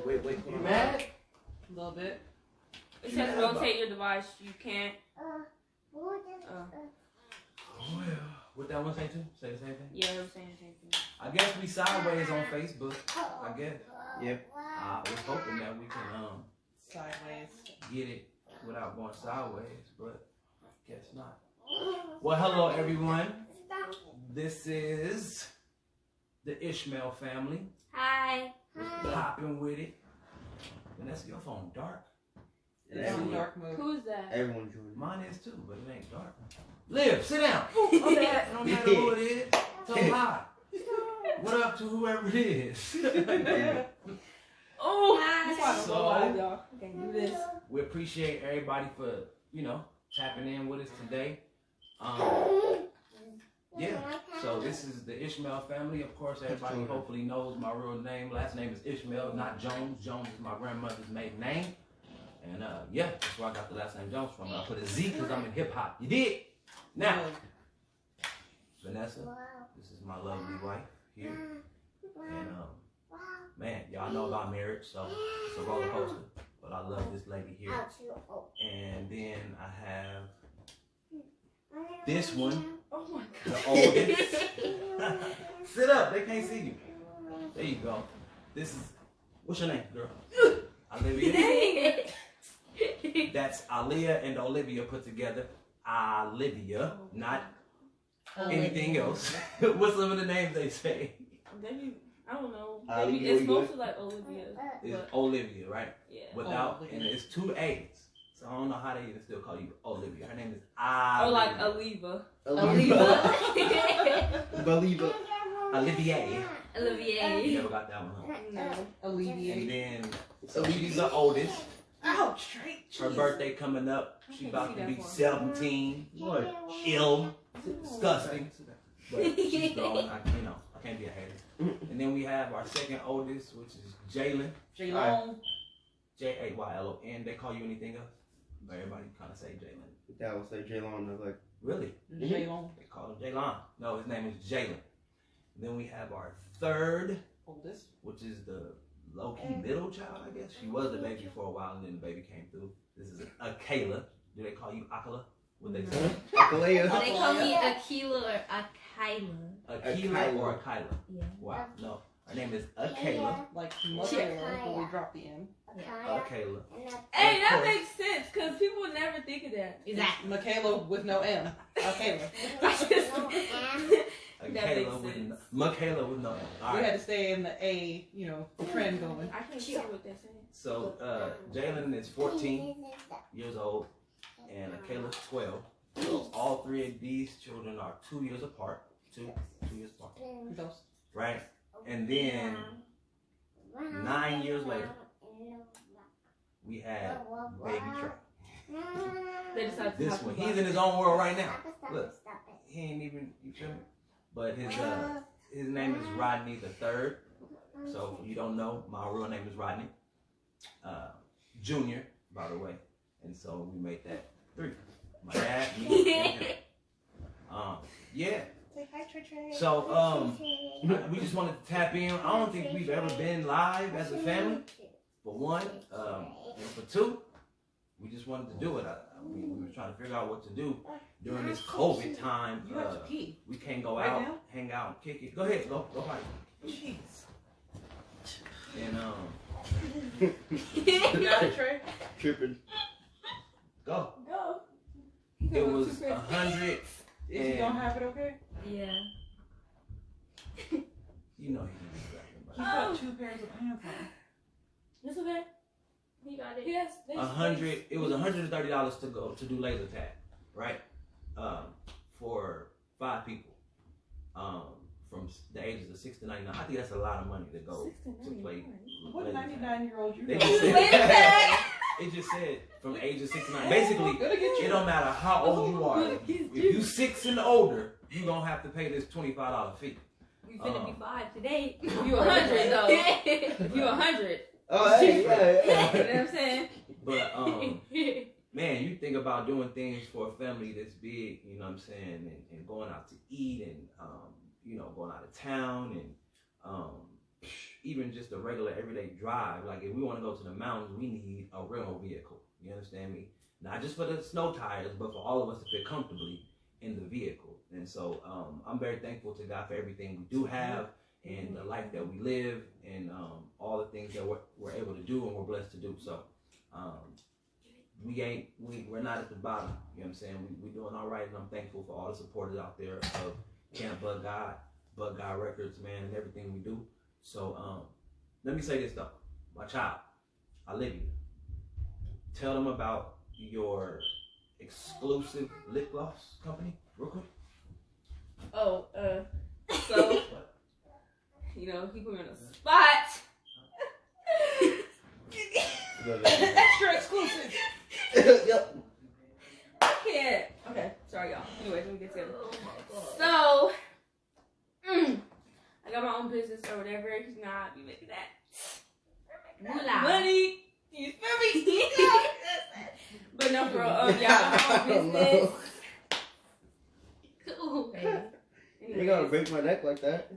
Wait. You mad? A little bit. It says rotate your device. You can't. Oh, yeah. What that one say too? Say the same thing? Yeah, I'm saying the same thing. I guess we sideways on Facebook. I guess. Yep. I was hoping that we can Sideways. get it without going sideways, but guess not. Well, hello everyone. This is the Ishmael family. Hi. Popping with it. Vanessa, your phone dark. It's in dark mode. Who's that? Everyone joined. Mine is too, but it ain't dark. Liv, sit down. No matter who it is. Tell them hi. What up to whoever it is? Oh, So, okay, do this. we appreciate everybody for, tapping in with us today. Yeah, so this is the Ishmael family. Of course, everybody hopefully knows my real name. Last name is Ishmael, not Jones. Jones is my grandmother's maiden name. And yeah, that's where I got the last name Jones from. I put a Z because I'm in hip hop. You did? Now, Vanessa, this is my lovely wife here. And man, y'all know about marriage, so it's a roller coaster. But I love this lady here. And then I have this one, Oh my the oldest. Sit up, they can't see you. There you go. This is, what's your name, girl? Olivia. That's Aliyah and Olivia put together. Olivia, not anything else. What's some of the names they say? Maybe, I don't know. Olivia, Maybe it's mostly like Olivia. It's Olivia, right? Yeah. Without, Olivia. and it's 2 A's. So I don't know how they even still call you Olivia. Her name is Or like Olivia. Aliva. Believer. Olivier. Olivier. You never got that one, huh? No. Alleviate. And then, so she's the oldest. Ouch, straight. Her birthday coming up. She can't about see to that be far. 17. What? Ill. Disgusting. But she's growing. I can't be a hater. And then we have our second oldest, which is Jalen. J-Long. Jaylon. They call you anything else? Everybody kind of say Jalen. That would say J-Long. Like, Really? J-Long. They call him Jaylon. No, his name is Jalen. Then we have our third, Oldest. which is the low-key middle child, I guess. She was the baby for a while, and then the baby came through. This is Akela. Do they call you Akela? What they say? Akalea. They call me Akila or Akaila. Akela or Akila? Yeah. Wow, no. Her name is Akela. Like Michaela, but we dropped the N. Akela. Hey, that makes sense because people would never think of that. Exactly. Michaela with no M. Michaela. Akela with no, Michaela with no M. All We right. had to stay in the A, trend going. I can't hear what they're saying. So Jalen is 14 years old, and Akela's 12. So all three of these children are 2 years apart. Two years apart. Those. Right? And then 9 years later, we have baby Trey. They decided to This talk one, about he's in his own world right now. Look, he ain't even, you feel me? But his name is Rodney the Third. So if you don't know, my real name is Rodney Junior, by the way. And so we made that 3. My dad, me, and him. Yeah. Say hi, Trey. So we just wanted to tap in. I don't think we've ever been live as a family. For one, and for two, we just wanted to do it. We were trying to figure out what to do during this COVID time. You have to pee. We can't go Right out, now? hang out, and kick it. Go ahead, go party. Jeez. And You got it, Trey? Tripping. go. Go. It was 100. Is he gonna have it okay? Yeah. You know he was rapping, He got 2 pairs of pants on. It's okay. He got it. Yes. 100. It was $130 to go to do laser tag, right? For 5 people, from the ages of 6 to 99. I think that's a lot of money to go to play. What laser tag. 99-year-old you They know? just said, it just said from ages 6 to 9. Basically, Gonna get you. it don't matter how old you are. If you 6 and older, you gonna have to pay this $25 fee. We finna be 5 today. You 100 though. You 100. Oh, hey, You yeah. know what I'm saying? But man, you think about doing things for a family that's big, you know what I'm saying, and going out to eat and going out of town and even just a regular everyday drive. Like if we want to go to the mountains, we need a rental vehicle. You understand me? Not just for the snow tires, but for all of us to fit comfortably in the vehicle. And so I'm very thankful to God for everything we do have and the life that we live and all the things that we're able to do and we're blessed to do. So we're not at the bottom. You know what I'm saying? We're doing all right, and I'm thankful for all the supporters out there of Camp Bug God Records, man, and everything we do. So let me say this though, my child, Olivia, tell them about your exclusive lip gloss company, real quick. Oh, so you know, he put me on the spot. Extra exclusive. Yep. I can't. Okay, sorry y'all. Anyway, let me get together. So, I got my own business or whatever. He's not be making that money. You feel me? But no, for real. Yeah, I got my own business. Cool. You gotta break my neck like that.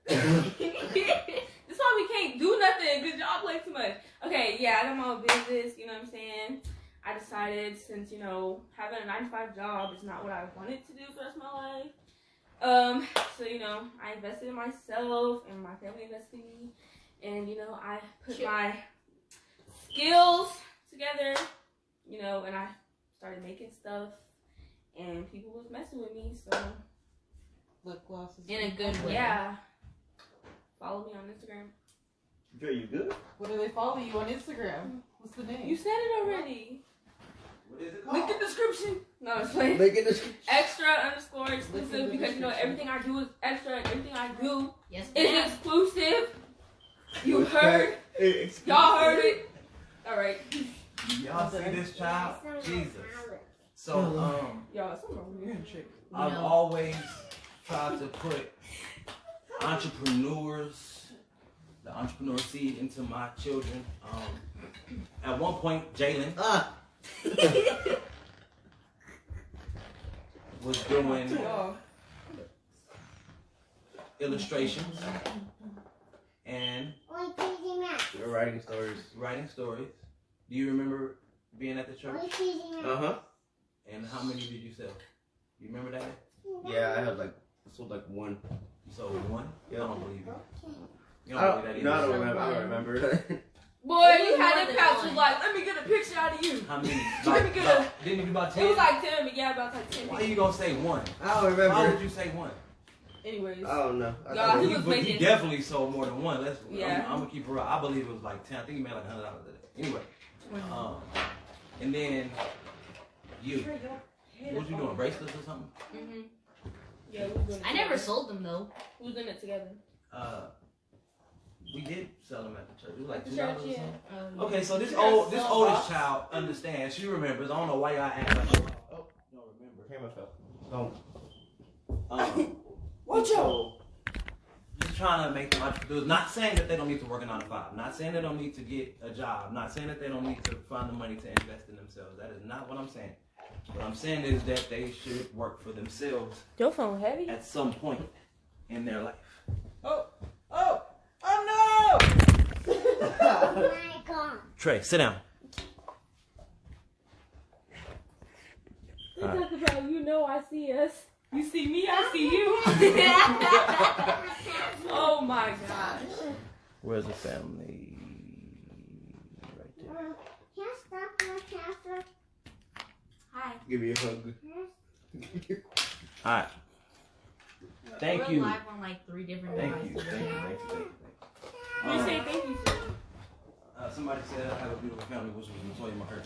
That's why we can't do nothing because y'all play too much. Okay, yeah, I got my own business, you know what I'm saying? I decided since, you know, having a 9-to-5 job is not what I wanted to do for the rest of my life. So, you know, I invested in myself and my family invested in me. And, you know, I put my skills together, you know, and I started making stuff and people was messing with me, so. Lip glosses. In a good way. Yeah. Follow me on Instagram. Dre, you good? What do they follow you on Instagram? What's the name? You said it already. What is it called? Link in description. No, it's like Make it this. extra_exclusive because you know everything I do is extra. Everything I do Yes, is exclusive. You What's heard? that? Y'all heard it. All right. Y'all see this child? Jesus. So Y'all, something wrong with you. I've always tried to put the entrepreneur seed into my children. At one point, Jalen was doing illustrations and Writing stories. writing stories. Do you remember being at the church? Uh-huh. And how many did you sell? You remember that? Yeah, I sold like one. You sold one? Yeah. I don't believe you. You don't believe that No, I either. don't remember. I don't remember. Boy, you had the pouch was like, let me get a picture out of you. How many? Let me get a. Didn't you about 10? It was like 10, but yeah, about like 10. Why you gonna say one? I don't Why remember. would you say one? Anyways. I don't know. Y'all, he was But you making. definitely sold more than one. Yeah. I'm gonna keep it real. I believe it was like 10. I think he made like $100 a day. Anyway, and then you. What was you doing? Bracelets or something? Mm-hmm. Yeah, we was doing it I never together. sold them though. We was doing it together. We did sell them at the church. It was like At $2 the or church, something. yeah. Okay, so this You guys this sell oldest box? child understands. She remembers. I don't know why y'all act like oh, don't remember. Camera fell. Don't. Watch out. So, just trying to make them entrepreneurs. Not saying that they don't need to work a 9-to-5. Not saying they don't need to get a job. Not saying that they don't need to find the money to invest in themselves. That is not what I'm saying. What I'm saying is that they should work for themselves Your phone heavy? at some point in their life. Oh no! Trey, sit down. They talk about, you know, I see us. You see me, I see you. Oh my gosh. Where's the family? Right there. Hi. Give me a hug. All right. Thank We're you. live on like 3 different Thank you. devices. Thank you. You say thank you to. Somebody said I have a beautiful family, which was Latoya Maher.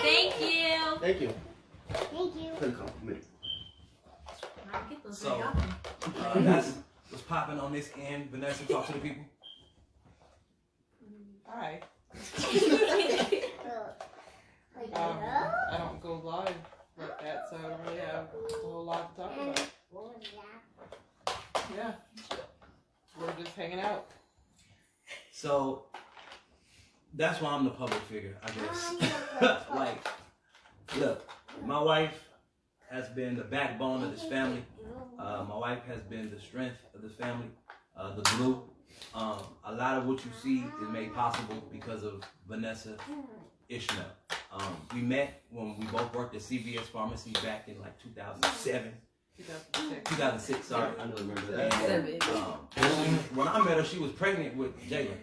Thank you. Thank you. For the compliment. I get those So, very often. That's what's popping on this end. Vanessa, talk to the people. Hi. I don't go live like that, so I don't really have a whole lot to talk about. Yeah. We're just hanging out. So, that's why I'm the public figure, I guess. Like, look, my wife has been the backbone of this family. My wife has been the strength of this family, the glue. A lot of what you see is made possible because of Vanessa Ishmael. We met when we both worked at CVS Pharmacy back in like 2007. 2006, sorry. I don't remember that. And, when I met her, she was pregnant with Jalen.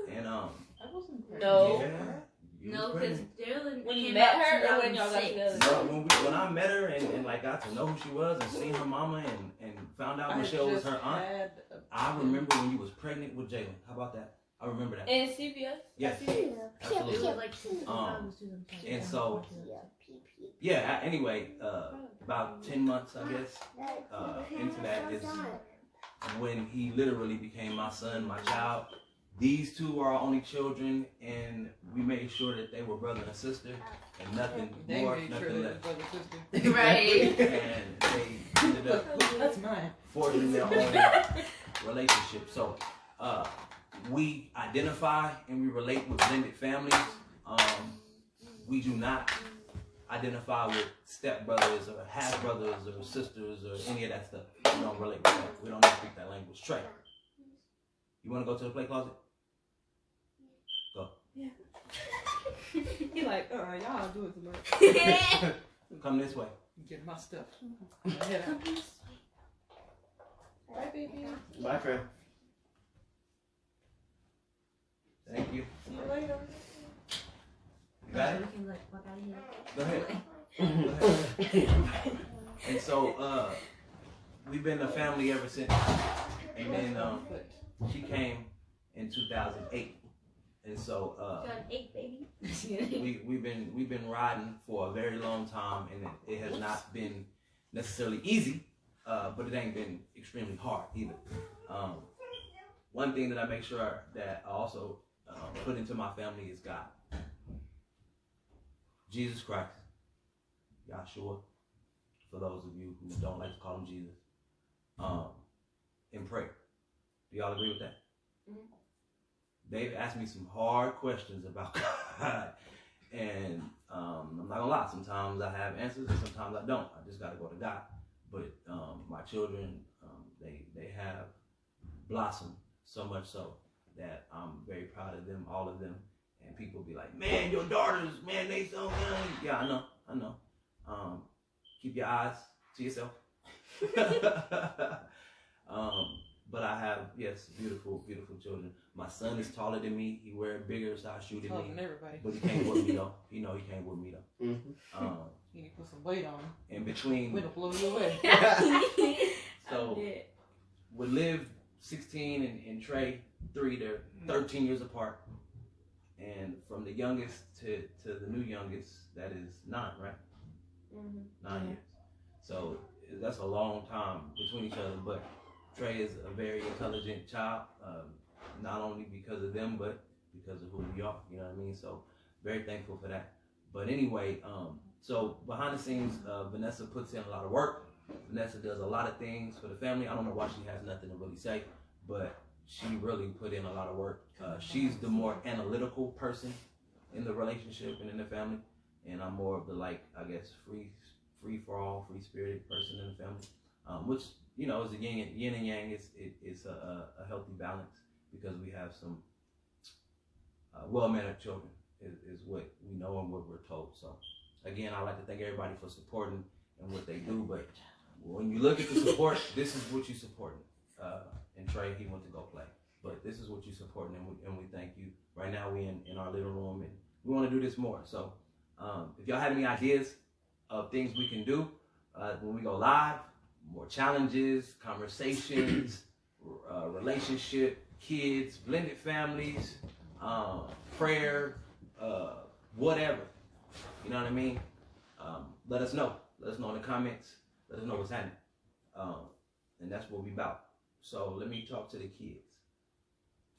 And I wasn't pregnant. No. yeah, you No, was because pregnant. Dylan When you came met out her or when y'all got 2006. together? No, when I met her and like got to know who she was and seen her mama and found out Michelle was her aunt. I remember when you was pregnant with Jalen. How about that? I remember that. And CVS? Yes, It absolutely. was like 2000. And so, yeah. Anyway, about 10 months, I guess, into that is when he literally became my son, my child. These two are our only children, and we made sure that they were brother and sister, and nothing They more, made nothing sure they less. were brother sister. Right. And they ended up That's mine. forging their own relationship. So we identify and we relate with blended families. We do not identify with stepbrothers or half brothers or sisters or any of that stuff. We don't relate with that. We don't speak that language. Trey, you want to go to the play closet? Go. Yeah. He like, y'all doing too much. Come this way. Get my stuff. Head out. Bye, baby. Bye, friend. Thank you. See you later. You got it? We can, like, walk out of here. Go ahead. Go ahead. And so we've been a family ever since. And then she came in 2008. And so Got 8, baby. we've been riding for a very long time, and it has not been necessarily easy, but it ain't been extremely hard either. One thing that I make sure that I also put into my family is God, Jesus Christ, Yahshua, for those of you who don't like to call him Jesus, in prayer. Do y'all agree with that? Mm-hmm. They've asked me some hard questions about God, and I'm not gonna lie, sometimes I have answers and sometimes I don't. I just gotta go to God. But my children, they have blossomed so much so that I'm very proud of them, all of them. And people be like, man, your daughters, man, they so young. Yeah, I know. Keep your eyes to yourself. But I have, yes, beautiful, beautiful children. My son is taller than me. He wears bigger size shoe than Taller me. than everybody. But he came with me though. He know he came with me though. Mm-hmm. You need to put some weight on him. In between, We'll blow you away. so with Liv 16 and Trey 3, they're 13 years apart. And from the youngest to the new youngest, that is 9, right? Mm-hmm. 9 years. So that's a long time between each other. But Trey is a very intelligent child, not only because of them, but because of who we are. You know what I mean? So very thankful for that. But anyway, so behind the scenes, Vanessa puts in a lot of work. Vanessa does a lot of things for the family. I don't know why she has nothing to really say, but she really put in a lot of work. She's the more analytical person in the relationship and in the family, and I'm more of the, like, I guess, free for all, free spirited person in the family, which, you know, is a yin and yang. It's a healthy balance because we have some well-mannered children is what we know and what we're told. So again, I like to thank everybody for supporting and what they do, but when you look at the support, this is what you supporting. And Trey, he went to go play, but this is what you supporting, and we thank you. Right now we in our living room, and we want to do this more. So if y'all have any ideas of things we can do when we go live, more challenges, conversations, relationship, kids, blended families, prayer, whatever, you know what I mean? Let us know. Let us know in the comments. Let us know what's happening. And that's what we about. So let me talk to the kids.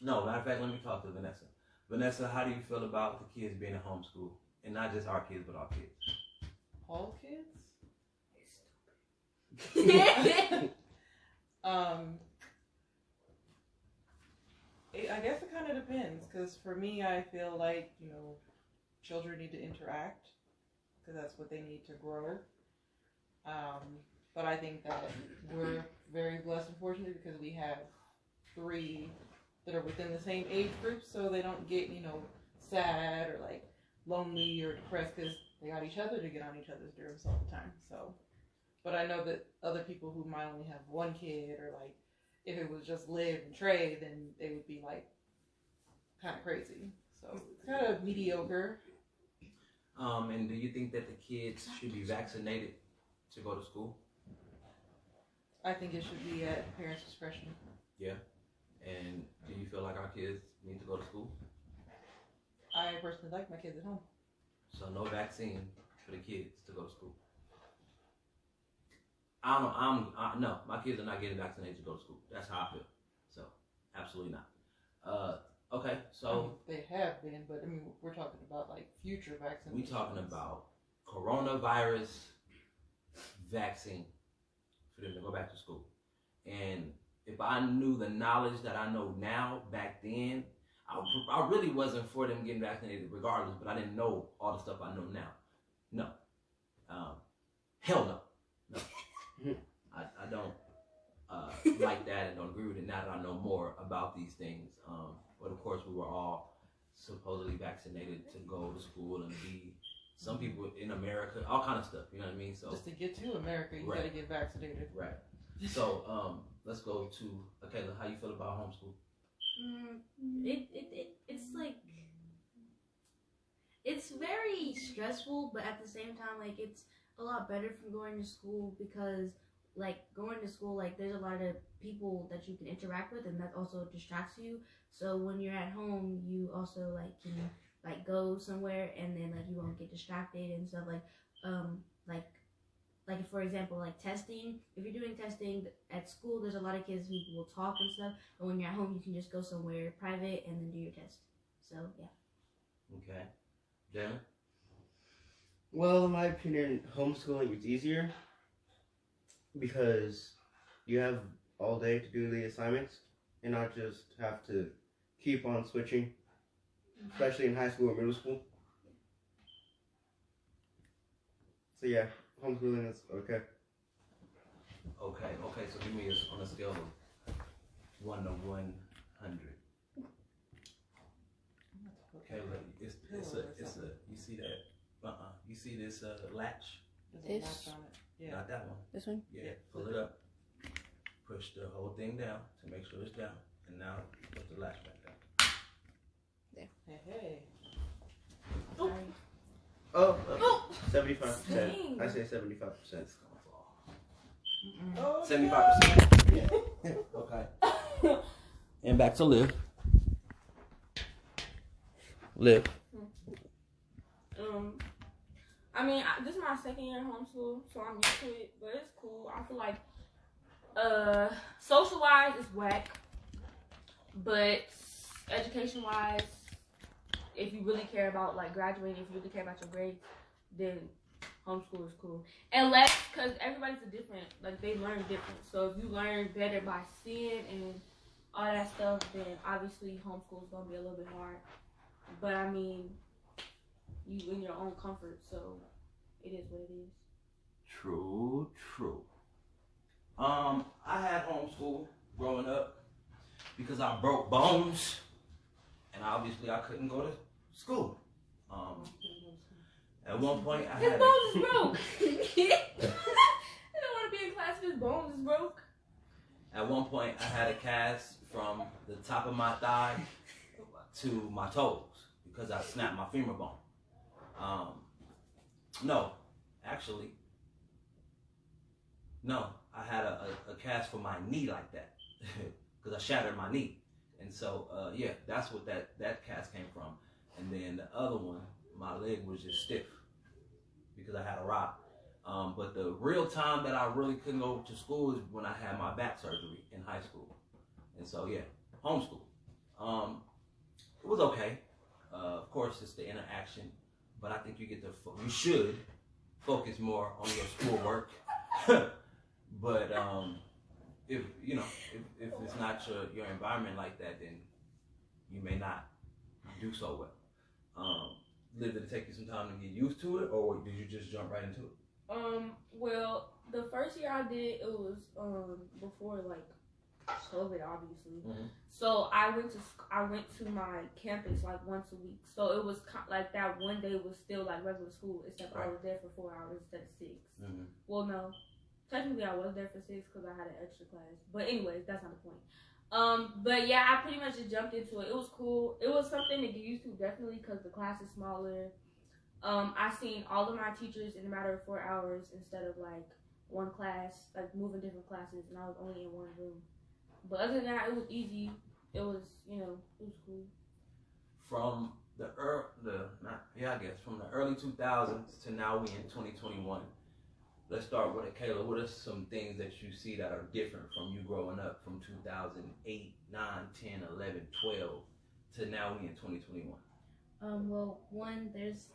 No, matter of fact, let me talk to Vanessa. Vanessa, how do you feel about the kids being at homeschool? And not just our kids, but our kids. All kids? I guess it kind of depends, because for me, I feel like, you know, children need to interact, because that's what they need to grow. But I think that we're very blessed and fortunate because we have 3 that are within the same age group, so they don't get, sad or like lonely or depressed because they got each other to get on each other's nerves all the time. So, but I know that other people who might only have one kid, or like if it was just Liv and Trey, then they would be like kind of crazy. So it's kind of mediocre. And do you think that the kids should be vaccinated to go to school? I think it should be at parents' discretion. Yeah. And do you feel like our kids need to go to school? I personally like my kids at home. So no vaccine for the kids to go to school. I don't know. No, my kids are not getting vaccinated to go to school. That's how I feel. So absolutely not. Okay, so they have been, but I mean, we're talking about like future vaccines. We're talking about coronavirus vaccine for them to go back to school. And if I knew the knowledge that I know now back then, I really wasn't for them getting vaccinated regardless, but I didn't know all the stuff I know now. No. Hell no. No. I don't like that and don't agree with it now that I know more about these things. But of course, we were all supposedly vaccinated to go to school and be, some people in America, all kind of stuff, you know what I mean? So just to get to America, you gotta get vaccinated. Right. So let's go to Kayla. How you feel about homeschool? It's like, it's very stressful, but at the same time, like, it's a lot better from going to school, because like going to school, like there's a lot of people that you can interact with, and that also distracts you. So when you're at home, you also like can like go somewhere, and then like you won't get distracted and stuff. Like for example, like testing. If you're doing testing at school, there's a lot of kids who will talk and stuff, but when you're at home, you can just go somewhere private and then do your test. So yeah. Okay. Jalen? Well, in my opinion, homeschooling is easier because you have all day to do the assignments and not just have to keep on switching, especially in high school or middle school. So yeah, homeschooling is okay. Okay, so give me on a scale of 1 to 100. Okay, it's a you see that? You see this latch? There's a latch on it. Yeah. Not that one. This one? Yeah, pull it up. Push the whole thing down to make sure it's down. And now put the latch back down. There. Hey. Oh. Oh, 75%. Dang. I say 75%. It's gonna fall. Oh, 75%. Yeah. Okay. And back to Liv. Liv. I mean, this is my second year in homeschool, so I'm used to it, but it's cool. I feel like, social-wise, it's whack, but education-wise, if you really care about, like, graduating, if you really care about your grades, then homeschool is cool. Unless, because everybody's different, like, they learn different, so if you learn better by seeing and all that stuff, then obviously homeschool is going to be a little bit hard. But, I mean, you in your own comfort, so it is what it is. True. I had homeschool growing up because I broke bones, and obviously I couldn't go to school. At one point I His had bones is broke. He don't want to be in class if his bones is broke. At one point I had a cast from the top of my thigh to my toes because I snapped my femur bone. No, I had a cast for my knee like that because I shattered my knee. And so, yeah, that's what that cast came from. And then the other one, my leg was just stiff because I had a rock. But the real time that I really couldn't go to school is when I had my back surgery in high school. And so, yeah, homeschool. It was okay. Of course, it's the interaction, but I think you should focus more on your schoolwork. But if it's not your environment like that, then you may not do so well. Did it take you some time to get used to it, or did you just jump right into it? Well, the first year I did, it was before like COVID, obviously. Mhm. So I went to my campus like once a week. So it was like that one day was still like regular school, except I was there for 4 hours instead of 6. Mm-hmm. Well, no, technically I was there for 6 because I had an extra class. But anyways, that's not the point. But yeah, I pretty much just jumped into it. It was cool. It was something to get used to, definitely, because the class is smaller. I seen all of my teachers in a matter of 4 hours instead of like one class, like moving different classes, and I was only in one room. But other than that, it was easy. It was, it was cool. From the from the early 2000s to now we in 2021. Let's start with it, Kayla. What are some things that you see that are different from you growing up from 2008, 9, 10, 11, 12 to now we in 2021? Well, one, there's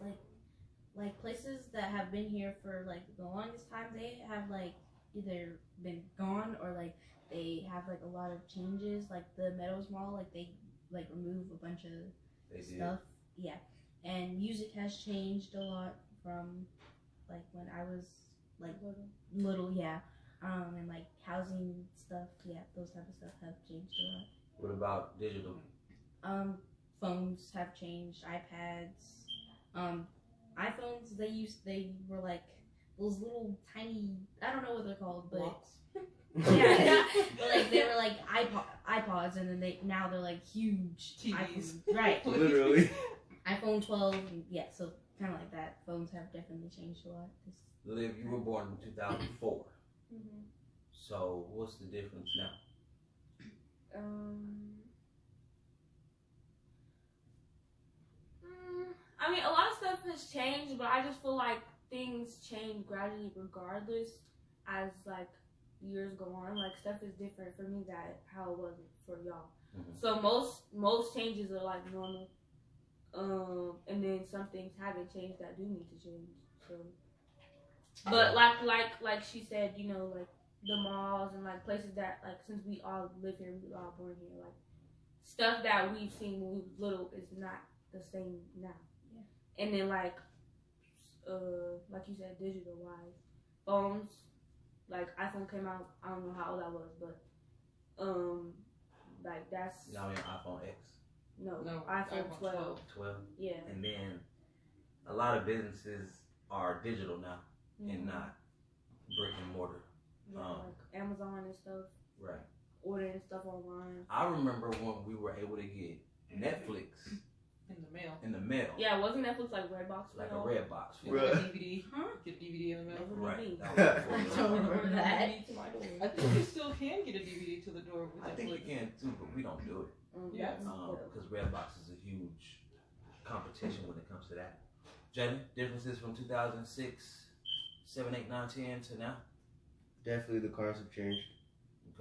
like places that have been here for like the longest time, they have like either been gone or like they have like a lot of changes. Like the Meadows Mall, like they like remove a bunch of stuff. Yeah, and music has changed a lot from like when I was like little. Yeah, and like housing stuff. Yeah, those type of stuff have changed a lot. What about digital? Phones have changed. iPads, iPhones. They were like those little tiny. I don't know what they're called, but yeah, but like they were like iPods, and then now they're like huge TVs. Right? Literally. iPhone 12. Yeah, so kind of like that. Phones have definitely changed a lot. Liv, you were born in 2004. Mm-hmm. So what's the difference now? I mean, a lot of stuff has changed, but I just feel like things change gradually regardless as like years go on. Like stuff is different for me that how it was for y'all. Mm-hmm. So most changes are like normal. And then some things haven't changed that do need to change. So, but like she said, like the malls and like places that like since we all live here, we all born here, like stuff that we've seen when we was little is not the same now. Yeah. And then like you said, digital wise, phones, like iPhone came out. I don't know how old I was, but like that's now we're on iPhone X. No, iPhone 12. 12. Yeah. And then a lot of businesses are digital now and not brick and mortar. Yeah, like Amazon and stuff. Right. Ordering stuff online. I remember when we were able to get Netflix in the mail. Yeah, wasn't Netflix like Redbox? Like a Redbox. Get a DVD. Huh? Get DVD in the mail. Right. I don't remember that. I think you still can get a DVD to the door with Netflix. I think you can too, but we don't do it. Because Redbox is a huge competition when it comes to that. Jamie, differences from 2006, 7, 8, 9, 10 to now? Definitely the cars have changed.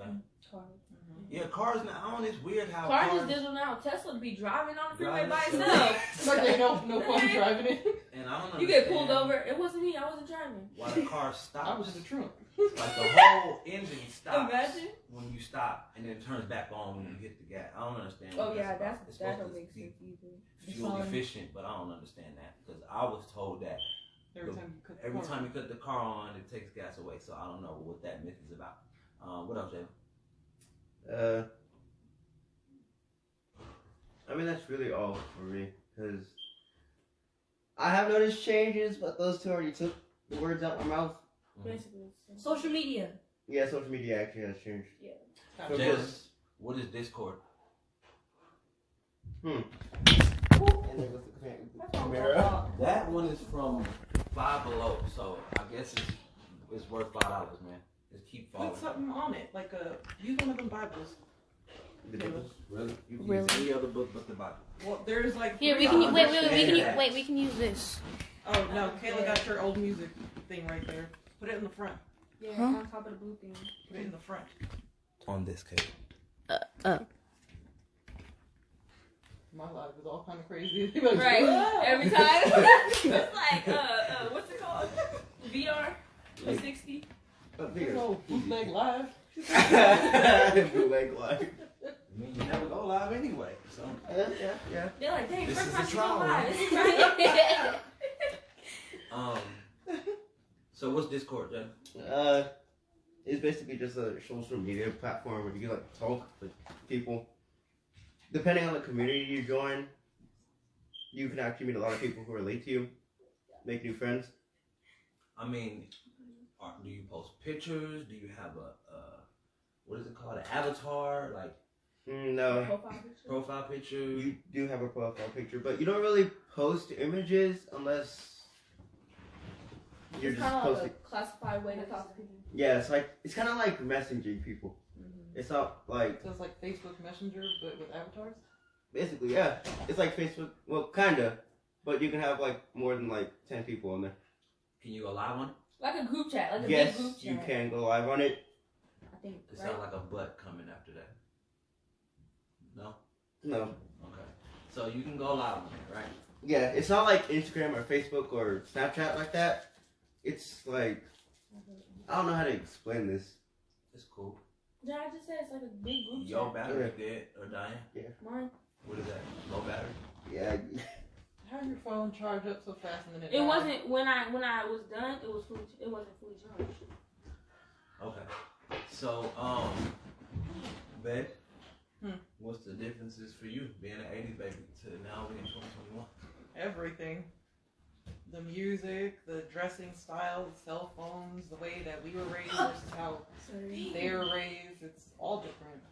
Okay. Cars. Mm-hmm. Yeah, cars now. It's weird how cars is digital now. Tesla be driving on the freeway by itself. Like they no one driving it. And I don't know. You get pulled over. It wasn't me. I wasn't driving. Why the car stops? I was in the trunk. Like the whole engine stops. Imagine when you stop and then it turns back on when you hit the gas. I don't understand. Oh yeah, that supposed don't make sense either. Fuel efficient, but I don't understand that because I was told that every time you cut the car on, it takes gas away. So I don't know what that myth is about. What else, Jay? I mean, that's really all for me, because I have noticed changes, but those two already took the words out my mouth. Basically. Social media. Yeah, social media actually has changed. Yeah. Jaylen, what is Discord? And there goes the camera. That one is from Five Below, so I guess it's worth $5, man. Just keep following. Put something on it, like use one of them Bibles. Really? You can use any other book but the Bible. Well, there's like here. We can we can use this. Oh no, Kayla got your old music thing right there. Put it in the front. Yeah, on top of the blue thing. Put it in the front. On this cable. My life is all kind of crazy. Right. Every time. It's like what's it called? VR 360. Bootleg live. Bootleg live. I mean, you never go live anyway. So yeah. They're like, dang, this first is time a she go trial. live. This is right. So what's Discord, Jen? It's basically just a social media platform where you can like talk with people. Depending on the community you join, you can actually meet a lot of people who relate to you, make new friends. I mean, do you post pictures? Do you have a what is it called? An avatar? Like No. Profile picture? You do have a profile picture, but you don't really post images unless you're It's just kind of posting. like a classified way to talk to people. Yeah, it's kind of like messaging people. It's not like So it's like Facebook Messenger, but with avatars. basically, yeah. It's like Facebook, well, kinda, but you can have like more than like 10 people on there. Can you go live on it? Like a group chat, like a Yes, big group chat. you can go live on it. I think. It Right? sounds like a butt coming after that. No? No, Okay. So you can go live on it, right? yeah, it's not like Instagram or Facebook or Snapchat like that. It's like I don't know how to explain this. It's cool. Yeah, I just said it's like a big group Your chat. battery dead or dying? Mine. What is that? Low battery? Yeah, How your phone charge up so fast and then It wasn't when I was done. It wasn't fully charged. Okay. So, babe, what's the differences for you being an 80s baby to now being 2021? Everything. The music, the dressing style, the cell phones, the way that we were raised versus how they were raised. It's all different.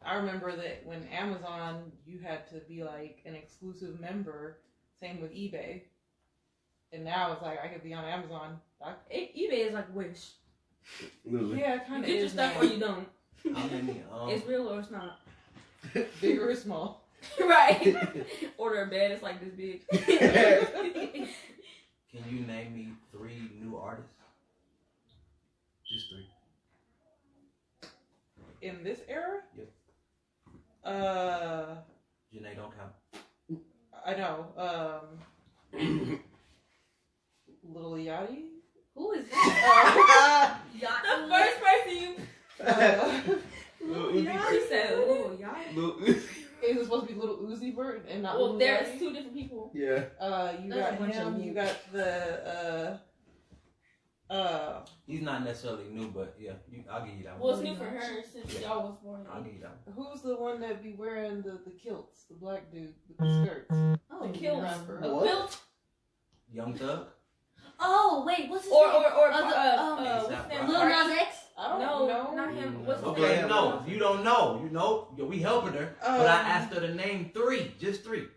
I remember that when Amazon, you had to be like an exclusive member. Same with eBay. And now it's like I could be on Amazon. eBay is like Wish. literally. Yeah, You kind of get your is. stuff Now. or you don't. How many, It's real or it's not. Big or small. Right. Order a bed. It's like this big. Can you name me 3 new artists? Just 3. In this era? Yep. Janae don't count. I know. Little Yachty? Who is that? The first person you. She said, "Oh, y'all." Is it supposed to be Little Uzi Vert and not Well, Lil there's Yachty? 2 different people. Yeah. You That's a got bunch of him. You moves. got the He's not necessarily new, but yeah, I'll give you that Well, one. it's new for her since y'all was born. I'll give you that one. who's the one that be wearing the kilts? The black dude with the skirts. Oh, The kills. Remember. The What? quilt. Young Thug? oh, wait, what's his Or name? what's A$AP his name? Lil Nas X? I don't No, know. not him. What's his Okay, name? no, you don't know. You know, we helping her, but I asked her to name 3, just 3.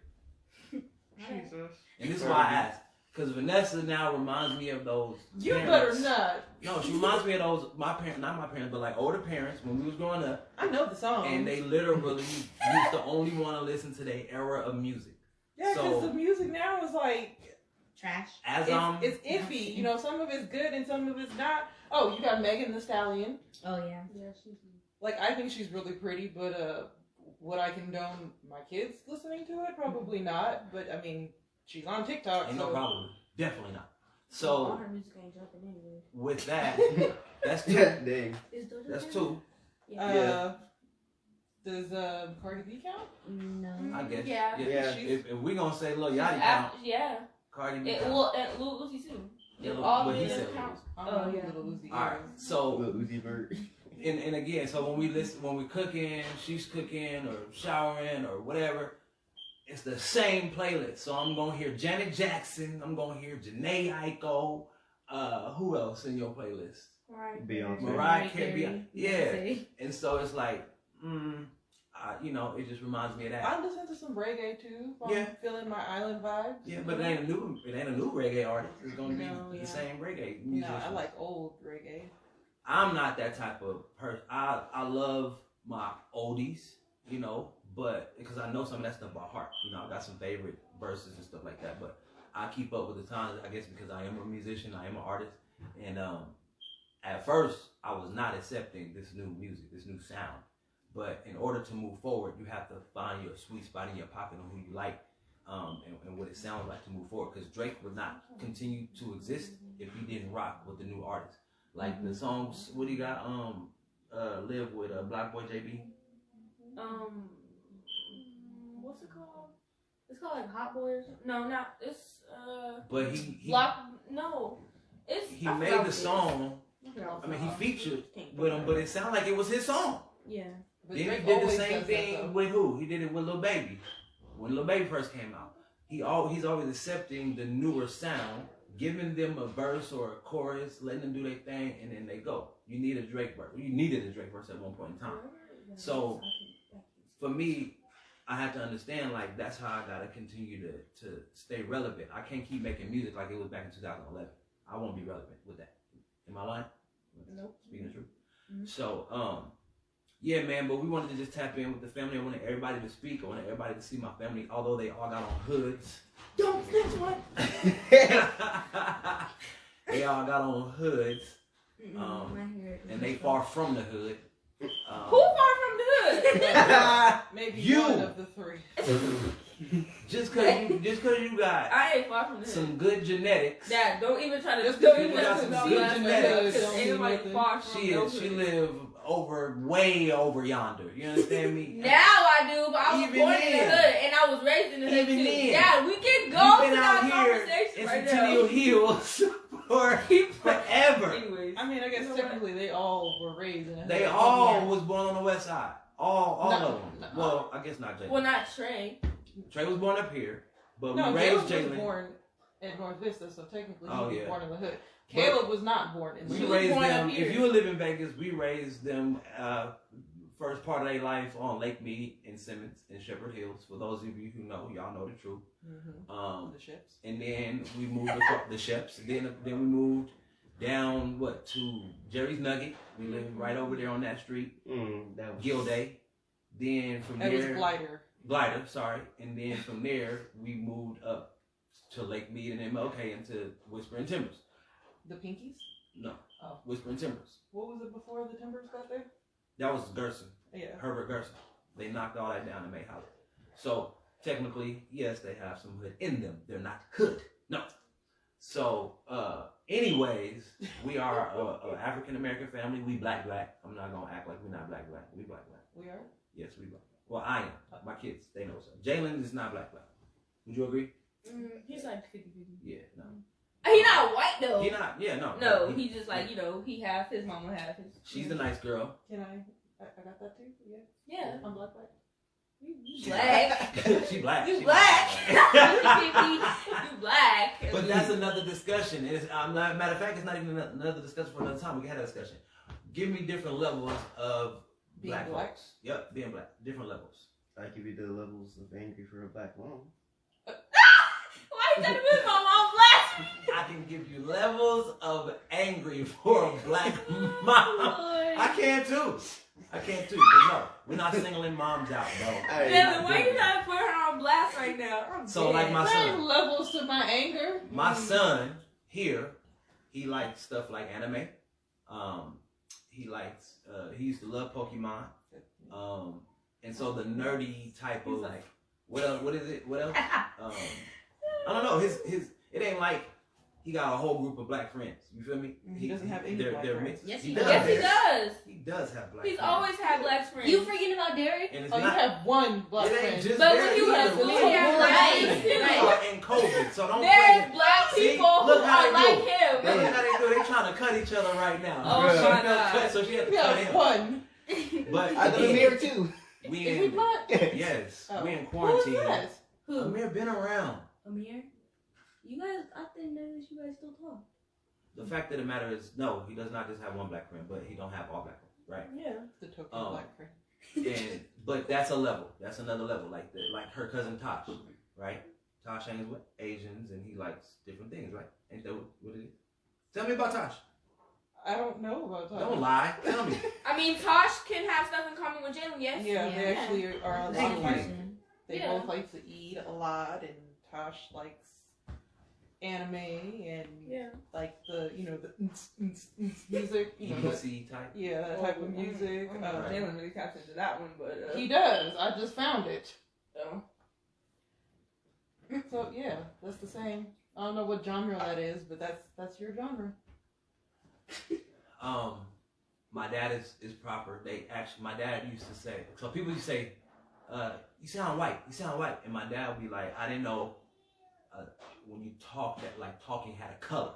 Jesus. And this is why I asked. Because Vanessa now reminds me of those You parents. better not. No, she reminds me of those, my parents, not my parents, but like older parents when we was growing up. I know the song. And they literally used to only want to listen to their era of music. yeah, because so- the music now is like Trash. As it's iffy. You know, some of it's good and some of it's not. Oh, you got Megan Thee Stallion. Oh, yeah. Yeah, she's. Like I think she's really pretty, but would I condone my kids listening to it? Probably not. But I mean, she's on TikTok. ain't so no problem. Definitely not. All So her music ain't jumping anyway. with that, that's 2. Yeah, dang. Is Doja That's Cat? 2. Yeah. Does Cardi B count? No. I guess. Yeah. Yeah. If we gonna say Lil Yachty count, Yeah. Cardi B And count. well, and Lil Uzi too. Yeah, All but he of them said count. I don't know Oh, who yeah. Little Uzi All right. is. So Lil Uzi Vert. and again, so when we listen, when we're cooking, she's cooking or showering or whatever, it's the same playlist. So I'm gonna hear Janet Jackson. I'm gonna hear Janae Aiko. Who else in your playlist? Right. Beyonce. Mariah Carey. Yeah. Beyonce. And so it's like, you know, it just reminds me of that. I listen to some reggae too. If I'm Yeah. feeling my island vibes. Yeah, but it ain't a new reggae artist. It's gonna be No, the yeah. same reggae No, musician. I like old reggae. I'm not that type of person. I love my oldies, you know, but because I know some of that stuff by heart. You know, I got some favorite verses and stuff like that. But I keep up with the times, I guess, because I am a musician, I am an artist, and at first I was not accepting this new music, this new sound. But in order to move forward, you have to find your sweet spot in your pocket on who you like, and what it sounds like to move forward. Because Drake would not continue to exist if he didn't rock with the new artists. Like the songs, what do you got? Live with Black Boy JB. What's it called? It's called like Hot Boy or something. No, not it's But he Block. No, it's he I made forgot the what it is. song I mean, he featured with him, but it sounded like it was his song. Yeah. But Then Drake he did the always same does that, thing though. with who? He did it with Lil Baby. When Lil Baby first came out, he's always accepting the newer sound, giving them a verse or a chorus, letting them do their thing, and then they go. You need a Drake verse. You needed a Drake verse at one point in time. So for me, I have to understand, like, that's how I gotta continue to stay relevant. I can't keep making music like it was back in 2011. I won't be relevant with that. Am I lying? Nope. Speaking the truth. Mm-hmm. So, yeah, man, but we wanted to just tap in with the family. I wanted everybody to speak. I wanted everybody to see my family, although they all got on hoods. Don't snitch one. They all got on hoods. And they far from the hood. Who far from the hood? Maybe You. one of the three. just cause you got I ain't far from the hood. some good genetics. Dad, don't even try to Just don't because even you got try some to good last genetics because don't ain't mean nobody nothing. far from no She hood. live way over yonder. You understand me? Now I do, but I was Even born in the then. hood and I was raised in the hood Even too. then. Dad, we can go You've to been out that here conversation in right Centennial now. Hills for forever. Anyways, I mean, I guess You know what? technically they all were raised in a They hood. all Yeah. was born on the west side. All No, of them. no. Well, I guess not Jalen. well, not Trey. Trey was born up here, but No, we raised Caleb was Jalen. born at North Vista, so technically Oh, he was yeah. born in the hood. But Caleb was not born in the We hood. was raised born them. up here. If you live in Vegas, we raised them first part of their life on Lake Mead in Simmons in Shepherd Hills. For those of you who know, y'all know the truth. Mm-hmm. The ships. And then we moved across the Sheps. Then we moved down to Jerry's Nugget. We lived right over there on that street. That was Gilday. Then from That was there, Blighter. sorry. And then from there, we moved up to Lake Mead and MLK into Whispering Timbers. The Pinkies? No, Oh. Whispering Timbers. What was it before the Timbers got there? That was Gerson, Yeah. Herbert Gerson. They knocked all that down and made Hollywood. So technically, yes, they have some hood in them. They're not hood. No. So, anyways, we are a African American family. We black. I'm not gonna act like we're not black. We black. We are? Yes, we black. Well, I am. My kids, they know so. Jalen is not black. Would you agree? He's like 50-50. Yeah, no. He not white though. He not. Yeah, no. No, he just like, you know, he half his mama, half his. She's the nice girl. Can I got that too? Yeah. Yeah. I'm black. You black. She black. You She black. You black. But that's another discussion. Matter of fact, it's not even another discussion for another time. We can have that discussion. Give me different levels of Being black black? folks. Yep, being black. Different levels. I give you the levels of angry for a black mom. Why you gotta be my mom black? I can give you levels of angry for a black mom. I can too. But no, we're not singling moms out, bro. Dylan, why you trying to put her on blast right now? I'm So, dead. like my There's son. levels to my anger. My son here, he likes stuff like anime. He likes. He used to love Pokemon. And so the nerdy type of like, what else? What is it? What else? I don't know. His. It ain't like he got a whole group of black friends. You feel me? He doesn't have any black they're friends. mixed. Yes, he he does. does. Yes, he does. He does have black. He's friends. always had black friends. You forgetting about Derek? And it's Oh, you not. have one black It ain't friend. just But there when you either. have We two, are yeah, right. in COVID, so don't There's play black See? people who Look how are they like do. him. Look how they do. They trying to cut each other right now. Oh She my felt God. cut, so she had to We cut have him. one. But I live in here too. we Is he in black? yes, Oh. we in Who is quarantine. that? Who? Amir been around. Amir? You guys, I didn't know that you guys still talk. The fact of the matter is, no, he does not just have one black friend, but he don't have all black friends, right? Yeah, the Tokyo black friend. But that's a level. That's another level. Like her cousin Tosh, right? Tosh hangs with Asians and he likes different things, right? Ain't that what it is? Tell me about Tosh. I don't know about that. Don't lie. Tell me. I mean, Tosh can have stuff in common with Jalen, yes? Yeah, Yeah. they actually are a lot Thank you. alike. They Yeah. both like to eat a lot, and Tosh likes anime and Yeah. like the music, BBC type. that type of music. Jalen really taps into that one, but He does. I just found it. so. So yeah, that's the same. I don't know what genre that is, but that's your genre. My dad is proper. My dad used to say, so people used to say, you sound white, and my dad would be like, I didn't know when you talk that like talking had a color,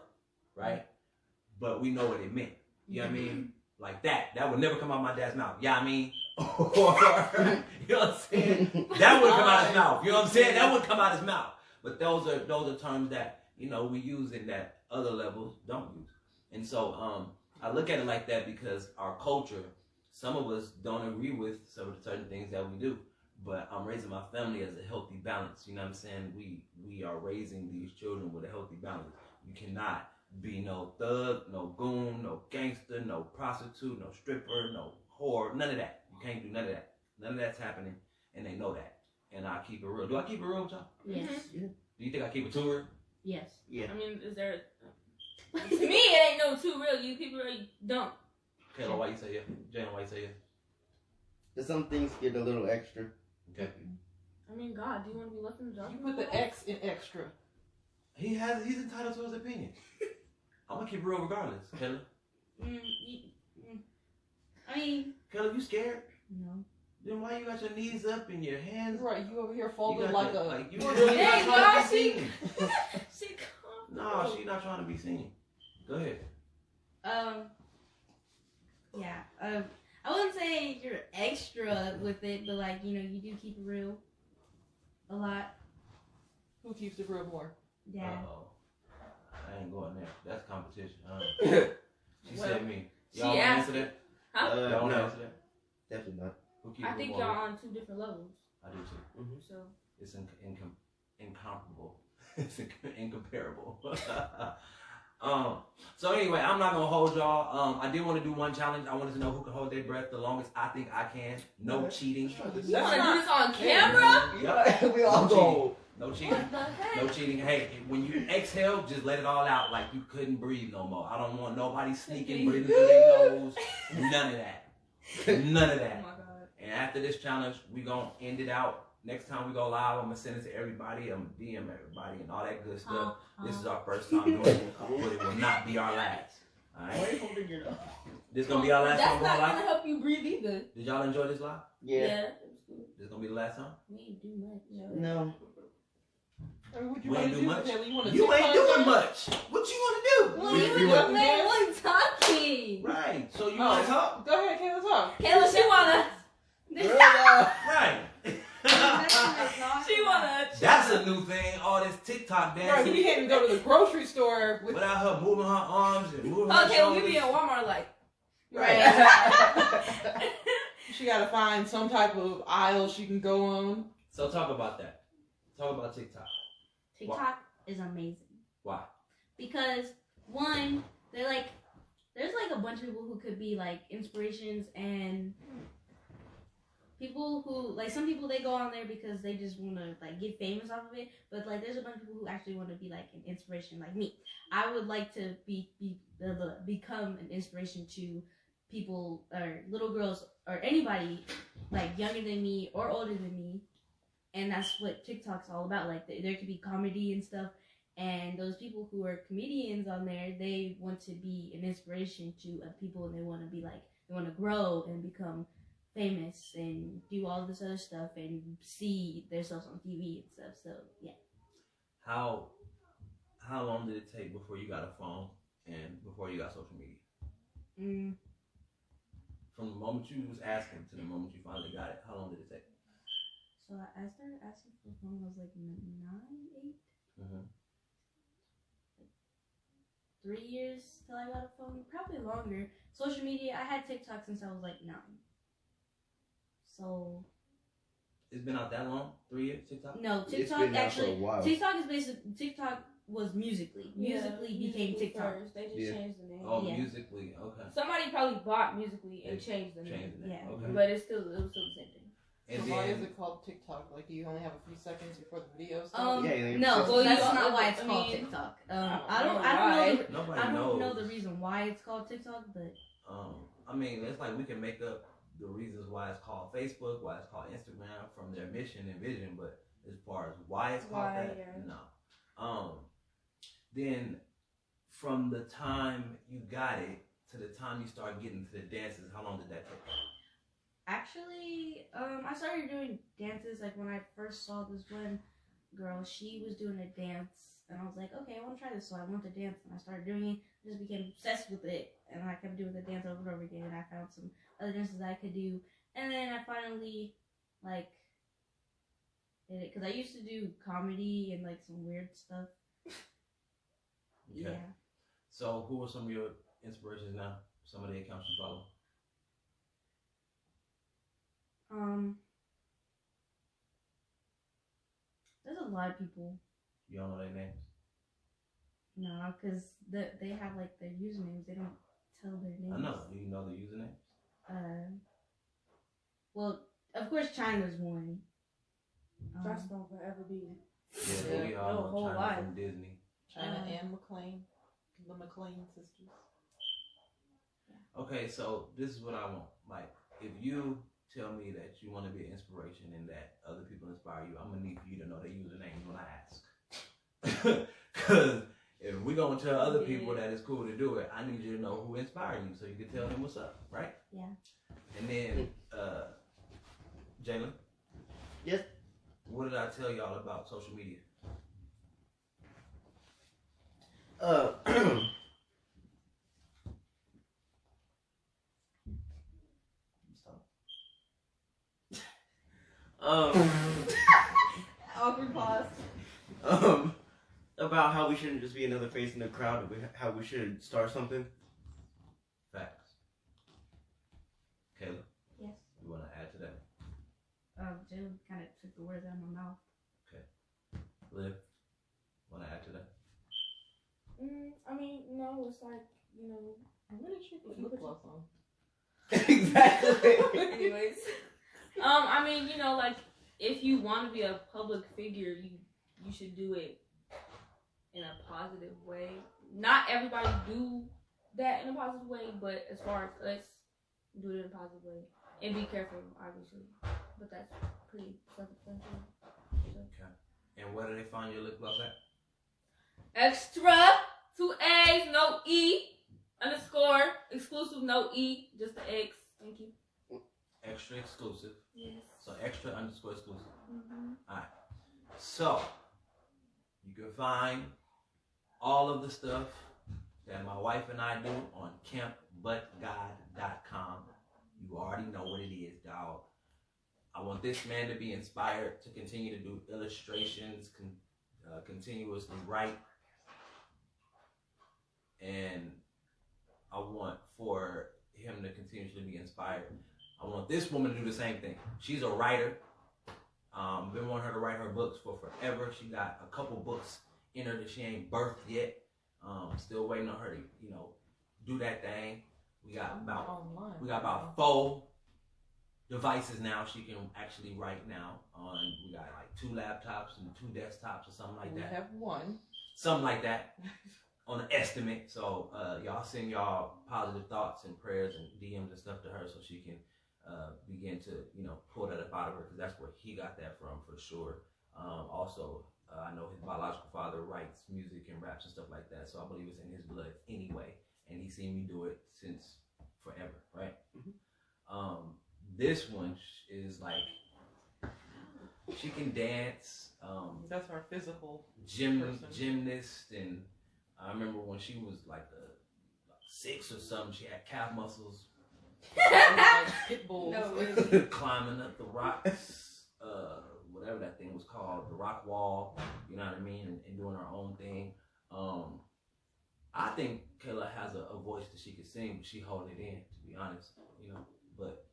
right? But we know what it meant. You know what I mean? Like that. That would never come out of my dad's mouth. Yeah, I mean, or you know what I'm saying? That would come out of his mouth. You know what I'm saying? That would come out of his mouth. But those are terms that we use in that other levels don't use. And so I look at it like that because our culture, some of us don't agree with some of the certain things that we do. But I'm raising my family as a healthy balance. You know what I'm saying? We are raising these children with a healthy balance. You cannot be no thug, no goon, no gangster, no prostitute, no stripper, no whore, none of that. You can't do none of that. None of that's happening, and they know that. And I keep it real. Do I keep it real with y'all? Yes. Yeah. Do you think I keep it too real? Yes. Yeah. I mean, is there? To me, it ain't no too real. You people really don't. Kayla, why you say yeah? Jalen, why you say yeah? There's some things get a little extra. Okay. I mean, God, do you want to be left in the dark? You put the X in extra. He's entitled to his opinion. I'm gonna keep it real regardless. Kayla, I mean, Kayla, you scared? no. Then why you got your knees up and your hands? Right, you over here You folded got like the- a. you really not Hey, trying y'all, to be seen. She No, she's not trying to be seen. Go ahead. Yeah. I wouldn't say you're extra with it, but like, you do keep it real a lot. Who keeps it real more? Yeah. Uh-oh. I ain't going there. That's competition. She Well, said me. she Y'all want to asked answer that? Huh? Y'all want to No, answer that? definitely not. Who keeps I it think more? y'all on 2 different levels. I do too. So It's incomparable. It's incomparable. So anyway, I'm not gonna hold y'all. I did want to do one challenge. I wanted to know who can hold their breath the longest. I think I can. No cheating. you want to do this on camera? Yep. We all No go. cheating. No cheating. What the heck? No cheating. Hey, when you exhale, just let it all out like you couldn't breathe no more. I don't want nobody sneaking, breathing through their nose. None of that. None of Oh that. my God. And after this challenge, we gonna end it out. Next time we go live, I'm gonna send it to everybody. I'm gonna DM everybody and all that good stuff. This is our first time doing it, but it will not be our last. All Why right. are you holding your nose? This gonna be our last That's time not going gonna live. help you breathe either. Did y'all enjoy this live? Yeah. It was cool. This gonna be the last time. We ain't do much. No. I mean, what you We want ain't to do do? much. Taylor? You want to You ain't doing much. much. What you wanna do? Well, We- you we were went- the main one talking. Right. So you Oh. wanna talk? Go ahead, Kayla, talk. Kayla, she wanna. Right. She wanna. That's a new thing. All this TikTok Right, dancing we can't even go to the grocery store with. without her moving her arms and moving her Okay, well, we shoulders. be in Walmart like. Right. She got to find some type of aisle she can go on. So talk about that. Talk about TikTok. TikTok is amazing. Why? Because one, there's like a bunch of people who could be like inspirations, and people who like, some people, they go on there because they just want to like get famous off of it, but like there's a bunch of people who actually want to be like an inspiration, like me. I would like to become an inspiration to people or little girls or anybody like younger than me or older than me, and that's what TikTok's all about. Like there could be comedy and stuff, and those people who are comedians on there, they want to be an inspiration to people, and they want to be like, they want to grow and become famous and do all this other stuff and see themselves on TV and stuff. So yeah. How long did it take before you got a phone and before you got social media? From the moment you was asking to the moment you finally got it, how long did it take? So I started asking for a phone when I was like 9, 8. 3 years till I got a phone, probably longer. Social media, I had TikTok since I was like 9. So It's been out that long? 3 years? TikTok? no, It's TikTok been out for actually. a while. TikTok is basically, TikTok was Musically. Musically became TikTok. First. They just Yeah. changed the name. Oh, Yeah. Musically. Okay. Somebody probably bought Musically and They changed the name. Changed the name. Yeah. Okay. But it was still the same thing. And So why is then it called TikTok? Like, do you only have a few seconds before the video starts? Yeah, No, it's- Well, that's you- not why it's I called mean, TikTok. I I don't don't know know. nobody I knows. don't know the reason why it's called TikTok, but I mean, it's like we can make up the reasons why it's called Facebook, why it's called Instagram from their mission and vision, but as far as why it's called Why, that, yeah. no. Then from the time you got it to the time you start getting to the dances, how long did that take? actually, I started doing dances like when I first saw this one girl, she was doing a dance, and I was like, okay, I want to try this. So I went to dance, and I started doing it. I just became obsessed with it, and I kept doing the dance over and over again. And I found some other dances that I could do, and then I finally like did it because I used to do comedy and like some weird stuff. Okay. Yeah. So, who are some of your inspirations now? Some of the accounts you follow? There's a lot of people. You don't know their names? No, because they have like their usernames. They don't tell their names. I know. Do you know the usernames? Well, of course, China's one. That's gonna forever be. Yeah, we all no, know whole China life. from Disney. China and McLean, the McLean sisters. Okay, so this is what I want. Like, if you tell me that you want to be an inspiration and that other people inspire you, I'm gonna need for you to know their usernames when I ask. Because if we're gonna tell other people that it's cool to do it, I need you to know who inspired you so you can tell them what's up, right? Yeah. And then, Jalen? Yes? What did I tell y'all about social media? Awkward pause. About how we shouldn't just be another face in the crowd, how we should start something. Facts. Kayla? Yes. You want to add to that? Jalen kind of took the words out of my mouth. Liv? Want to add to that? I mean, no, it's like, you know. I'm really sure you put lip gloss on. Exactly. Anyways. I mean, you know, like, if you want to be a public figure, you should do it in a positive way. Not everybody do that in a positive way, but as far as us, do it in a positive way. And be careful, obviously. But that's pretty self-explanatory. Okay. And where do they find your lip gloss at? Extra, 2 A's, no E, _ exclusive, no E, just the X. Thank you. Extra exclusive. Yes. So extra _ exclusive. Mm-hmm. Alright. So, you can find all of the stuff that my wife and I do on campbutgod.com. You already know what it is, dog. I want this man to be inspired to continue to do illustrations, continuously write. And I want for him to continuously be inspired. I want this woman to do the same thing. She's a writer. Been wanting her to write her books for forever. She got a couple books in her that she ain't birthed yet. Still waiting on her to, you know, do that thing. We got about 4 devices now she can actually write now. We got like 2 laptops and 2 desktops or something like that. We have 1. Something like that. On an estimate. So y'all send y'all positive thoughts and prayers and DMs and stuff to her so she can begin to, you know, pull that up out of her, because that's where he got that from for sure. Also, I know his biological father writes music and raps and stuff like that, so I believe it's in his blood anyway, and he's seen me do it since forever, right? Mm-hmm. This one is like, she can dance. That's our physical gymnast, and I remember when she was like 6 or something, she had calf muscles. like pit bulls. No, Climbing up the rocks, whatever that thing was called, the rock wall, you know what I mean, and doing her own thing. I think Kayla has a voice that she could sing, but she holding it in, to be honest, you know. But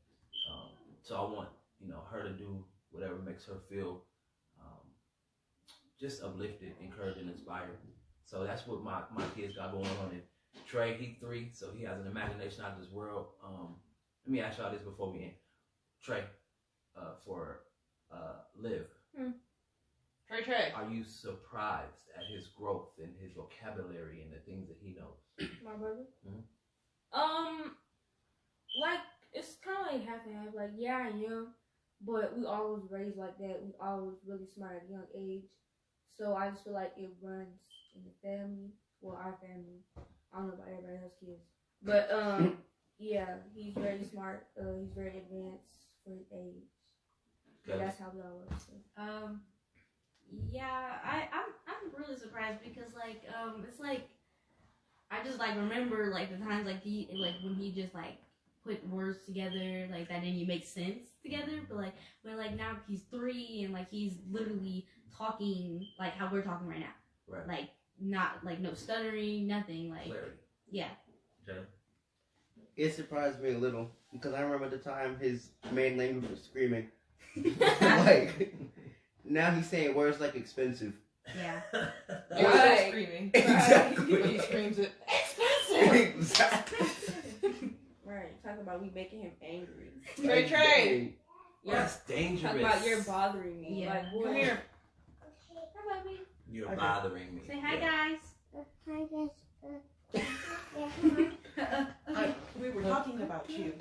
so I want, you know, her to do whatever makes her feel just uplifted, encouraged, and inspired. So that's what my kids got going on. And Trey, he's 3, so he has an imagination out of this world. Let me ask y'all this before we end. Trey, for Liv. Trey. Are you surprised at his growth and his vocabulary and the things that he knows? My brother? Mm-hmm. Like, it's kind of like half and half. Like, yeah, I am, but we always raised like that. We always really smart at a young age. So I just feel like it runs in the family. Well, our family. I don't know about everybody else's kids. But, yeah, he's very smart. He's very advanced for his age. Okay. That's how we all work. So. Yeah, I'm really surprised because like it's like I just like remember like the times like he like when he just like put words together like that didn't even make sense together, but like when like now he's 3 and like he's literally talking like how we're talking right now, Right. like not like no stuttering, nothing like Clarity. yeah. Jay? It surprised me a little because I remember the time his main language was screaming. Like now he's saying words like expensive. Yeah. You're Right. screaming. Exactly. He screams it. Expensive. Exactly. Right. Talk about we making him angry. Trey. That's dangerous. Talk about you're bothering me. Yeah. Like, boy. Come here. Hi, baby. You're Okay. bothering me. Say hi, Yeah. guys. We were talking about you.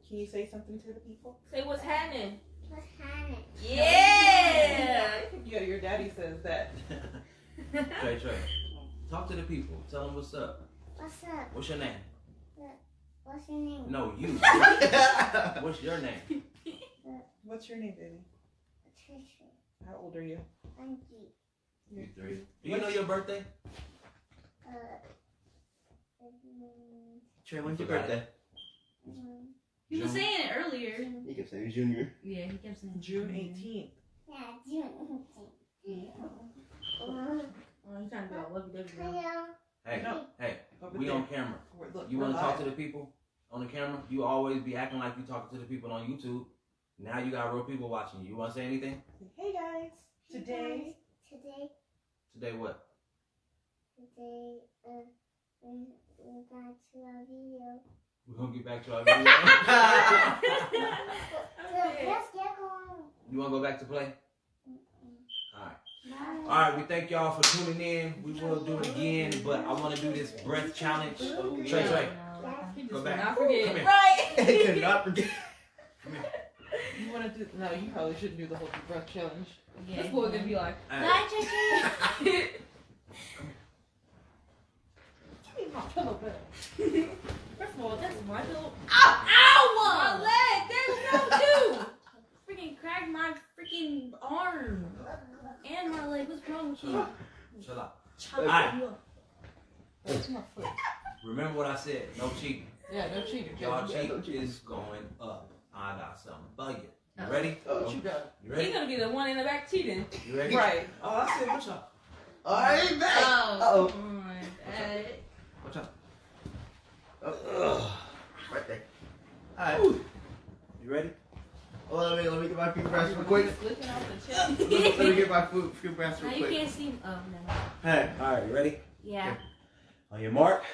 Can you say something to the people? Say what's happening. What's happening? Yeah. Yeah, your daddy says that. Trey. Talk to the people. Tell them what's up. What's up? What's your name? What's your name? No, you. What's your name? What's your name, baby? Patricia. How old are you? Angie. You 3. Do you know your birthday? Trey, when's your Forgot birthday? He was June. saying it earlier. He kept saying Junior. Yeah, he kept saying June 18th. Yeah, June. Oh, he's trying to be all lovey-dovey. Hello. Hey, No. hey, Over we there. on camera. Look, You we're want to talk live. to the people on the camera? You always be acting like you talking to the people on YouTube. Now you got real people watching you. You want to say anything? Hey guys. Today. Today what? we got to a video. We're going to get back to our video. Okay. Let's get going. You want to go back to play? All right, we thank y'all for tuning in. We will do it again, but I want to do this breath challenge. Trey, He go just back. not forget. Come here. Right. I could not forget. You want to do? No, you probably shouldn't do the whole breath challenge. Yeah, This boy gonna be like, All right. Bye, Chichi. Give me my pillow back. first of all, that's my little Ow! my leg. There's no dude. Freaking cracked my freaking arm and my leg. What's wrong with you? Chill out. Chop All right. you up. That's my foot. Remember what I said. No cheating. Yeah, no cheating. Y'all Yeah, cheat is going up. I got something for you. You ready? What you got? You He's ready? gonna be the one in the back cheating. You ready? Right. Oh, I said, watch out. Alright, back. Oh, Uh-oh. come on. Dad. Watch out. Oh, right there. Alright. You ready? Well, let me get my feet pressed real quick. Flicking off the chest. Let me get my feet pressed Now real you quick. can't see. Oh no. Hey. Alright, you ready? Yeah. On your mark.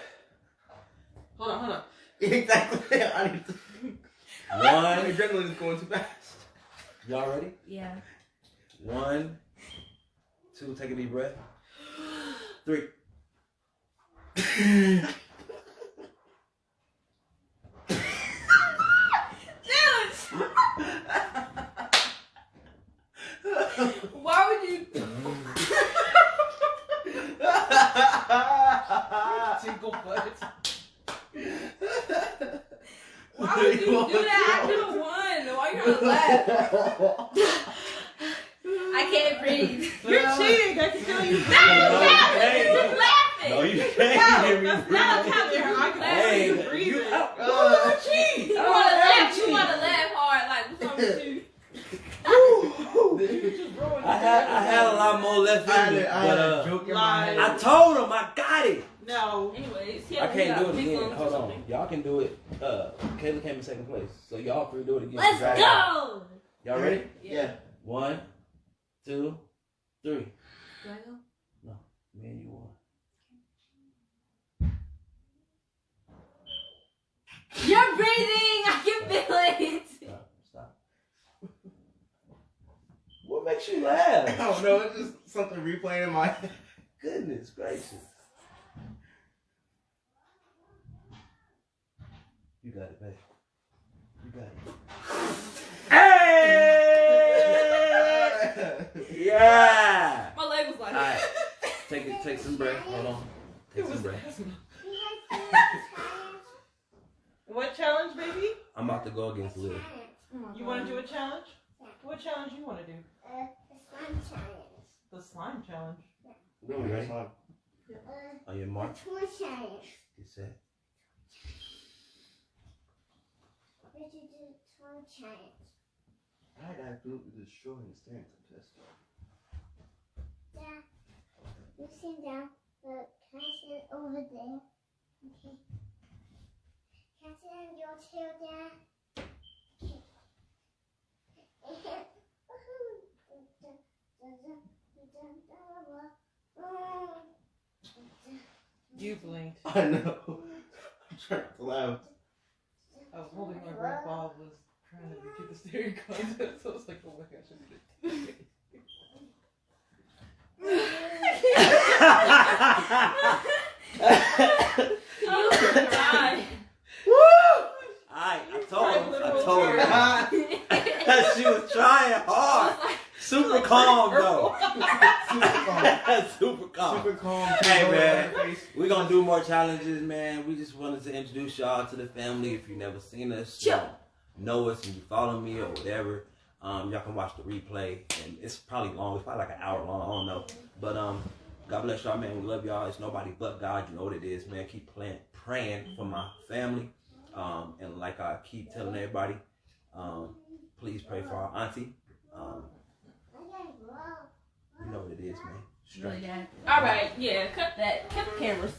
Hold on. Exactly. I need to. My One. adrenaline is going too fast. Y'all ready? Yeah. 1, 2, take a deep breath. 3. Why would you? Tinkle butt. Why would you do that? I could have won. Why you gonna laugh? I can't breathe. You're cheating. I can tell you. You're laughing. No, you can't hear me That's breathing. not how they're I can Hey, tell you breathing. you out. cheat. You wanna laugh? You wanna laugh hard? Like what's wrong with you? I had a lot more left in me, I but had a joke in my head. I told him I got it. No. Anyways, he I got can't do it big again. lungs or Hold on. something. Y'all can do it. Kayla came in second place, so y'all three do it again. Let's Right. go. Y'all ready? Yeah. 1, 2, 3. Do I go? Me and you won. You're breathing. I can feel it. Stop. What makes you laugh? I don't know. It's just something replaying in my head. Goodness gracious. You got it, babe. You got it. Hey! Yeah! My leg was like. Alright. Take some breath. Hold on. Take some breath. What challenge, baby? I'm about to go against Liv. You want to do a challenge? What challenge you want to do? challenge. No, that's fine. On your mark, Toy challenge. get set. We should do toy challenge. I'd absolutely destroy the staring contest. Dad, you sit down, but can I sit over there? Okay. Can I sit on your chair, Dad? Okay. You blinked. I know. I'm trying to laugh. I was holding my breath while I was trying to do the staring contest. So I was like, oh my gosh, I did it. You cried. I told her. She was trying hard. Super calm though. Super calm. Super calm. Hey man, we're gonna do more challenges, man. We just wanted to introduce y'all to the family. If you've never seen us, you don't know us, and you follow me or whatever, y'all can watch the replay. And it's probably long. It's probably like an hour long. I don't know. But God bless y'all, man. We love y'all. It's nobody but God. You know what it is, man. Keep praying for my family. And like I keep telling everybody, please pray for our auntie. You know what it is, man. Really, Dad? All right, yeah, cut that. Cut the cameras.